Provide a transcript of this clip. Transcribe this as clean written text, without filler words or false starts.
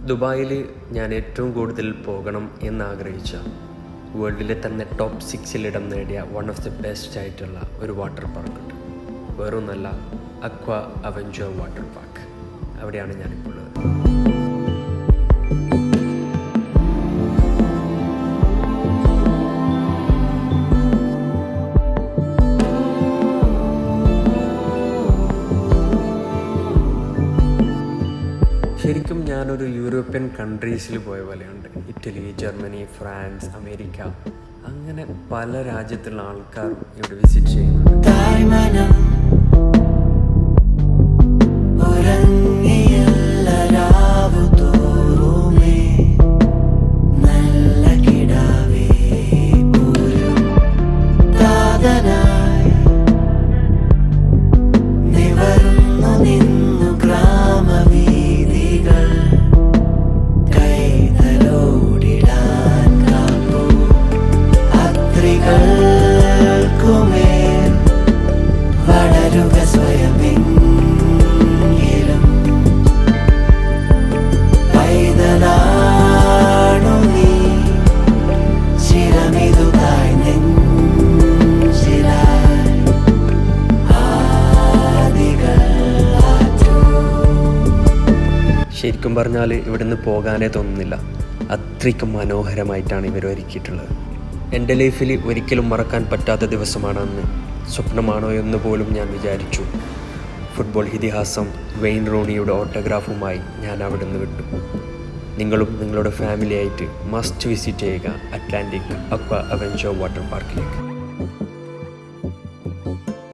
ദുബായിൽ ഞാൻ ഏറ്റവും കൂടുതൽ പോകണം എന്നാഗ്രഹിച്ച വേൾഡിലെ തന്നെ ടോപ്പ് 6 ഇടം നേടിയ വൺ ഓഫ് ദി ബെസ്റ്റ് ആയിട്ടുള്ള ഒരു വാട്ടർ പാർക്കുണ്ട്. വേറൊന്നല്ല, അക്വ അവഞ്ചർ വാട്ടർ പാർക്ക്. അവിടെയാണ് ഞാനിപ്പോൾ ഉള്ളത്. ശരിക്കും ഞാനൊരു യൂറോപ്യൻ കൺട്രീസിൽ പോയ പോലെയുണ്ട്. ഇറ്റലി, ജർമ്മനി, ഫ്രാൻസ്, അമേരിക്ക, അങ്ങനെ പല രാജ്യത്തുള്ള ആൾക്കാർ ഇവിടെ വിസിറ്റ് ചെയ്യുന്നുണ്ട്. ശരിക്കും പറഞ്ഞാൽ ഇവിടുന്ന് പോകാനേ തോന്നുന്നില്ല. അത്രയ്ക്കും മനോഹരമായിട്ടാണ് ഇവർ ഒരുക്കിയിട്ടുള്ളത്. എൻ്റെ ലൈഫിൽ ഒരിക്കലും മറക്കാൻ പറ്റാത്ത ദിവസമാണ് അന്ന്. സ്വപ്നമാണോ എന്ന് പോലും ഞാൻ വിചാരിച്ചു. ഫുട്ബോൾ ഇതിഹാസം വെയിൻ റൂണിയുടെ ഓട്ടോഗ്രാഫുമായി ഞാൻ അവിടെ നിന്ന് വിട്ടു. നിങ്ങളും നിങ്ങളുടെ ഫാമിലിയായിട്ട് മസ്റ്റ് വിസിറ്റ് ചെയ്യുക അറ്റ്ലാന്റിക് അക്വ അവഞ്ചർ വാട്ടർ പാർക്കിലേക്ക്.